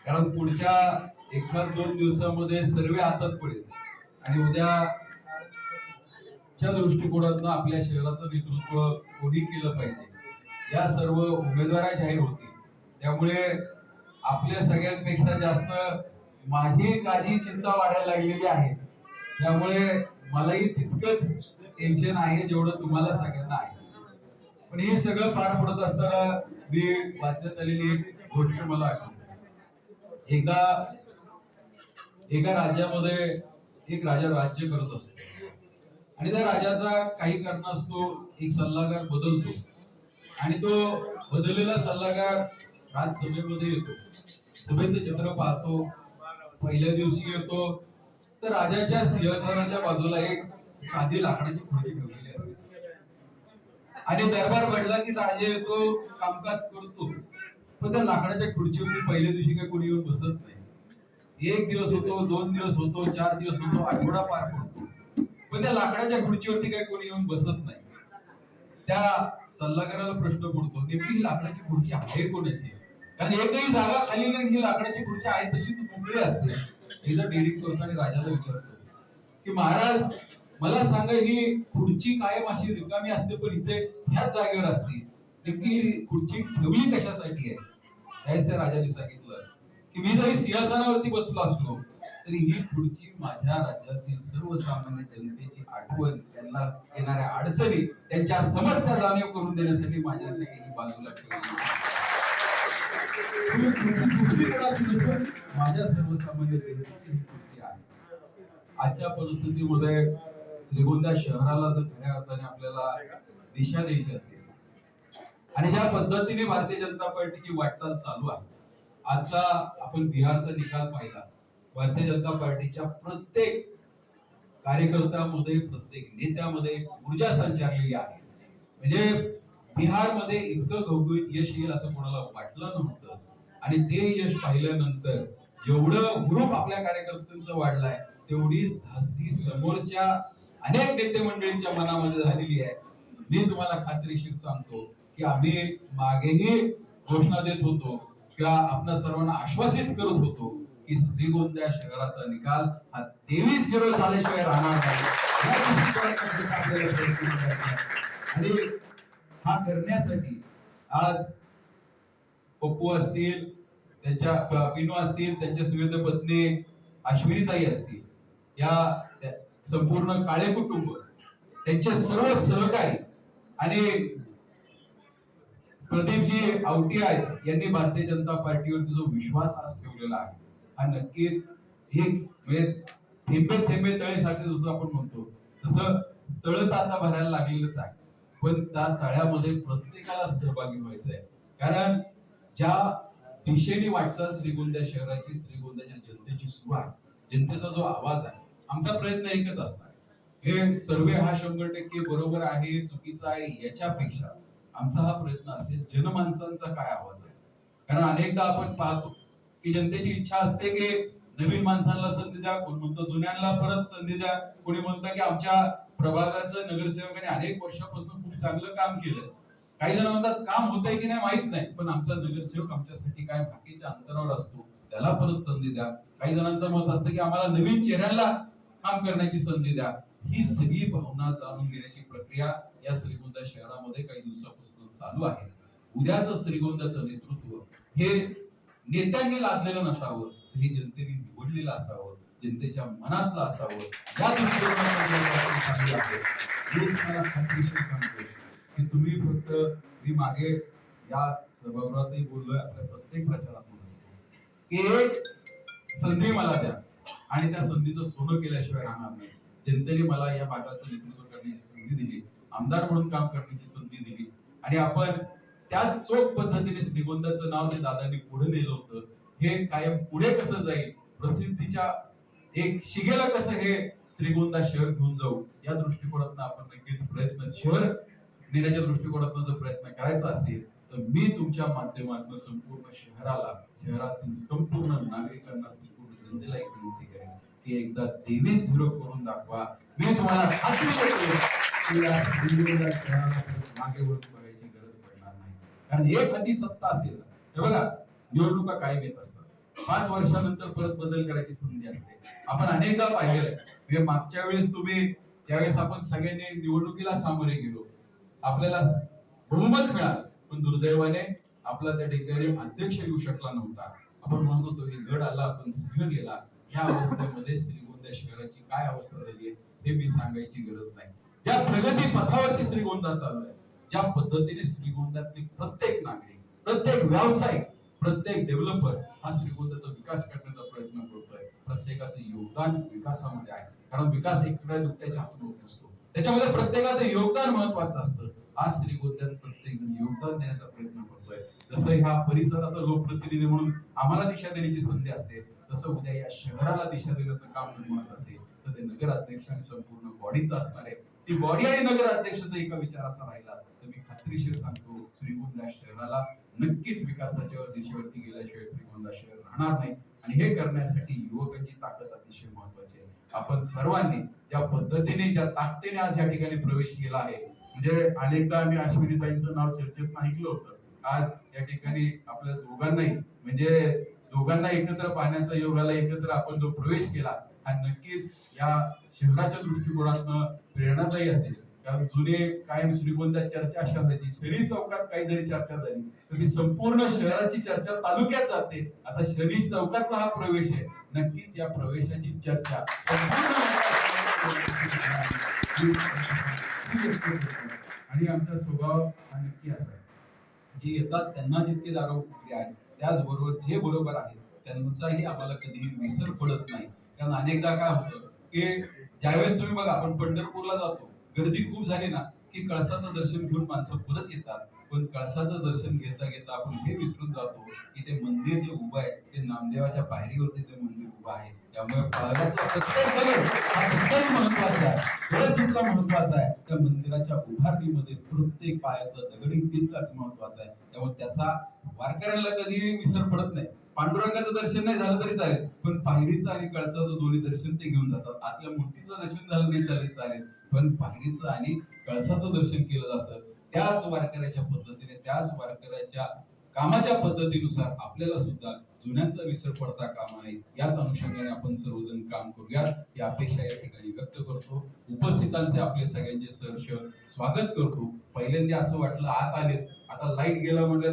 कारण पुढच्या 1-2 दिवसामध्ये सर्व हातात पडेल आणि उद्याच्या दृष्टिकोनातून आपल्या शहराचं नेतृत्व कोणी केलं पाहिजे या सर्व उमेदवार जाहीर होतील. त्यामुळे आपल्या सगळ्यांपेक्षा जास्त माझी काळजी चिंता वाढायला लागलेली आहे. त्यामुळे मलाही तितकंच टेन्शन आहे जेवढं तुम्हाला सगळ्यांना आहे. पण हे सगळं पार पडत असताना मी वाचण्यात आलेली एक गोष्ट मला आठवते. एकदा एका राज्यामध्ये एक राजा राज्य करत असतो आणि त्या राजाचा काही कारणास्तव एक सल्लागार बदलतो आणि तो बदललेला सल्लागार राजसभेमध्ये येतो. सभेचं चित्र पाहतो. पहिल्या दिवशी येतो तर राजाच्या सिंहासनाच्या बाजूला एक साधी लाकडाची खुर्ची ठेवलेली असते आणि दरबार भरला की राजा येतो, कामकाज करतो. पण त्या लाकडाच्या खुर्चीवरती पहिल्या दिवशी काही कोणी येऊन बसत नाही. एक दिवस होतो, 2 दिवस होतो, 4 दिवस होतो, आठवडा पार पडतो, पण त्या लाकडाच्या खुर्चीवरती काही कोणी येऊन बसत नाही. त्या सल्लागाराला प्रश्न पडतो, नेमकी ही लाकडाची खुर्ची आहे कोणाची? कारण एकही जागा खाली नाही, ही लाकडाची खुर्ची आहे तशीच मोकळी असते. एकदा डेअरिंग करतो आणि राजाला विचारतो की महाराज मला सांगा, ही खुर्ची कायम अशी रिकामी असते पण इथे ह्याच जागेवर असते, नेमकी ही खुर्ची ठेवली कशासाठी आहे? त्यावेळेस त्या राजाने सांगितलं की मी जरी सिंहासनावरती बसलो असलो तरी ही खुर्ची माझ्या राज्यातील सर्वसामान्य जनतेची आठवण, त्यांना येणाऱ्या अडचणी, त्यांच्या समस्या जाणीव करून देण्यासाठी माझ्यासाठी ही बाजूला ठेवली. माझ्या सर्वसामान्य जनतेची ही खुर्ची आहे. आजच्या परिस्थितीमध्ये श्रीगोंदा शहराला जर खऱ्या अर्थाने आपल्याला दिशा द्यायची असेल आणि ज्या पद्धतीने भारतीय जनता पार्टीची वाटचाल चालू आहे, आजचा आपण बिहारचा निकाल पाहिला. भारतीय जनता पार्टीच्या प्रत्येक कार्यकर्त्यामध्ये, प्रत्येक नेत्यामध्ये ऊर्जा संचारलेली आहे. म्हणजे बिहारमध्ये इतकं घवघवीत यश येईल असं कोणाला वाटलं नव्हतं आणि ते यश पाहिल्यानंतर जेवढं ग्रुप आपल्या कार्यकर्त्यांचं वाढलाय तेवढीच धास्ती समोरच्या अनेक नेते मंडळींच्या मनामध्ये झालेली आहे. मी तुम्हाला खात्रीशीर सांगतो की आम्ही मागेही घोषणा देत होतो किंवा आपल्या सर्वांना आश्वासित करत होतो की श्रीगोंदा शहराचा निकाल हा 23-0 झाल्याशिवाय राहणार नाही. आणि हा करण्यासाठी आज पप्पू असतील, त्यांच्या पिनू असतील, त्यांच्या सुविध पत्नी अश्विनीताई असतील, या संपूर्ण काळे कुटुंब, त्यांचे सर्व सहकारी आणि प्रदीपजी आवटी आहेत यांनी भारतीय जनता पार्टीवरती जो विश्वास आज ठेवलेला आहे हा नक्कीच एक म्हणजे थेंबे थेंबे तळे साचे जसं आपण म्हणतो तसं तळ तर आता भरायला लागलेलंच आहे. पण त्या तळ्यामध्ये प्रत्येकाला सहभागी व्हायचं आहे. कारण ज्या दिशेने वाटचाल श्रीगोंदा शहराची, श्रीगोंद्याच्या जनतेची सुरू आहे, जनतेचा जो आवाज आहे, आमचा प्रयत्न एकच असणार, हे सर्वे हा 100% बरोबर आहे चुकीचा आहे याच्यापेक्षा आमचा हा प्रयत्न असेल जनमानसांचा काय आवाज आहे. कारण अनेकदा आपण पाहतो की जनतेची इच्छा असते की नवीन माणसांना संधी द्या, कोण म्हणतो जुन्यांना परत संधी द्या, कोणी म्हणतं की आमच्या प्रभागाचं नगरसेवकाने अनेक वर्षापासून खूप चांगलं काम केलं. काही जण म्हणतात काम होतंय की नाही माहित नाही, पण आमचा नगरसेवक आमच्यासाठी काय बाकीच्या अंतरावर असतो, त्याला परत संधी द्या. काही जणांचं मत असतं की आम्हाला नवीन चेहऱ्यांना काम करण्याची संधी द्या. ही सगळी भावना जाणून घेण्याची प्रक्रिया या श्रीगोंदा शहरामध्ये काही दिवसापासून चालू आहे. उद्याचं श्रीगोंद्याचं नेतृत्व हे नेत्यांनी लादलेलं नसावं, हे जनतेने निवडलेलं असावं, जनतेच्या मनातलं असावं. या दृष्टिकोनातून सांगतो की तुम्ही फक्त, मी मागे या सभागृहातही बोललोय, आपल्या प्रत्येक प्रचारात बोलतो की एक संधी मला द्या आणि त्या संधीचं सोनं केल्याशिवाय राहणार नाही. जनतेने मला या भागाचं नेतृत्व करण्याची संधी दिली, आमदार म्हणून काम करण्याची संधी दिली आणि आपण त्याच चोख पद्धतीने श्रीगोंद्याचं नाव जे दादांनी पुढे नेलं होतं हे कायम पुढे कसं जाईल, प्रसिद्धीच्या एक शिगेला कसं हे श्रीगोंदा शहर घेऊन जाऊ, या दृष्टिकोनातून आपण नक्कीच प्रयत्न, शहर नेण्याच्या दृष्टिकोनातून जर प्रयत्न करायचा असेल तर मी तुमच्या माध्यमातून संपूर्ण शहराला, शहरातील संपूर्ण नागरिकांना, संपूर्ण जनतेला एक विनंती करेन की एकदा 23-0 करून दाखवा. मी तुम्हाला खात्री देतो की या श्रीगोंदा शहराला मागे वळून बघायची गरज पडणार नाही. कारण एक हाती सत्ता असेल, हे बघा निवडणुका कायम येत असतात, 5 वर्षानंतर परत बदल करायची संधी असते. आपण अनेकदा पाहिलेलं आहे. म्हणजे मागच्या वेळेस तुम्ही त्यावेळेस आपण सगळ्यांनी निवडणुकीला सामोरे गेलो, आपल्याला बहुमत मिळालं, पण दुर्दैवाने आपला त्या ठिकाणी अध्यक्ष येऊ शकला नव्हता. आपण म्हणत होतो की गड आला पण सिंह गेला. या अवस्थेमध्ये श्रीगोंदा शहराची काय अवस्था झाली आहे हे मी सांगायची गरज नाही. ज्या प्रगती पथावरती श्रीगोंदा चालू आहे, ज्या पद्धतीने श्रीगोंद्यातले प्रत्येक नागरिक, प्रत्येक व्यावसायिक, प्रत्येक डेव्हलपर हा श्रीगोंद्याचा विकास करण्याचा प्रयत्न करतोय. प्रत्येकाचं योगदान विकासामध्ये आहे, कारण विकास एकडा दुकट्याच्या हातून होत नसतो. त्याच्यामध्ये प्रत्येकाचं योगदान महत्वाचं असतं. आज श्रीगोंद्यात प्रत्येक जण योगदान देण्याचा प्रयत्न करतोय. जसं ह्या परिसराचा लोकप्रतिनिधी म्हणून आम्हाला दिशा देण्याची संधी असते, तसं उद्या या शहराला दिशा देण्याचं काम जर म्हणत असेल तर ते नगराध्यक्ष आणि संपूर्ण बॉडीचं असणार आहे. ती बॉडी आणि नगराध्यक्ष जर एका विचाराचा राहिला तर मी खात्रीशीर सांगतो श्रीगोंदा शहराला नक्कीच विकासाच्या दिशेवरती गेल्याशिवाय श्रीगोंदा शहर राहणार नाही. आणि हे करण्यासाठी युवकांची ताकद अतिशय महत्वाची आहे. आपण सर्वांनी ज्या पद्धतीने, ज्या ताकदीने आज या ठिकाणी प्रवेश केला आहे, म्हणजे अनेकदा आम्ही अश्विनीताईंचं नाव चर्चेत ऐकलं होतं. आज या ठिकाणी आपल्या दोघांनाही, म्हणजे दोघांना एकत्र पाहण्याचा, योगाला एकत्र आपण जो प्रवेश केला हा नक्कीच या शहराच्या दृष्टिकोनातून प्रेरणादायी असेल. कारण जुने कायम श्रीगोंदा चर्चा अशा व्हायची, शनी चौकात काही जरी चर्चा झाली तर ती संपूर्ण शहराची चर्चा तालुक्यात जाते. आता शनी चौकातला हा प्रवेश आहे, नक्कीच या प्रवेशाची चर्चा आणि आमचा स्वभाव हा नक्की असा आहे, जे येतात त्यांना जितके जागा उपयोगी आहे, त्याचबरोबर जे बरोबर आहे त्यांचाही आम्हाला कधीही विसर पडत नाही. कारण अनेकदा काय होतं की ज्यावेळेस तुम्ही बघा, आपण पंढरपूरला जातो, गर्दी खूप झाली ना की कळसाचं दर्शन घेऊन माणसं परत येतात. पण कळसाचं दर्शन घेता घेता आपण हे विसरून जातो की ते मंदिर जे उभं आहे ते नामदेवाच्या पायरीवरती ते मंदिर उभं आहे. त्यामुळे पालघातला प्रत्येक दगड हा तितकाच महत्वाचा आहे, दगड जितका महत्वाचा आहे त्या मंदिराच्या उभारणीमध्ये प्रत्येक पायातला दगड तितकाच महत्वाचा आहे. त्यामुळे त्याचा वारकऱ्यांना कधी विसर पडत नाही. पांडुरंगाचं दर्शन नाही झालं तरी चालेल, पण पायरीचं आणि कळसाचं दोन्ही दर्शन ते घेऊन जातात. आतल्या मूर्तीचं दर्शन झालं नाही चालेल, पण पायरीचं आणि कळसाचं दर्शन केलं जातं. त्याच वारकऱ्याच्या पद्धतीने, त्याच वारकऱ्याच्या कामाच्या पद्धतीनुसार आपल्याला सुद्धा जुन्यांचा विसर पडता कामा नये. याच अनुषंगाने आपण सर्वजण काम करूयात ही अपेक्षा या ठिकाणी व्यक्त करतो. उपस्थितांचे आपले सगळ्यांचे सहर्ष स्वागत करतो. पहिल्यांदा असं वाटलं आत आले, आता लाईट गेला म्हणलं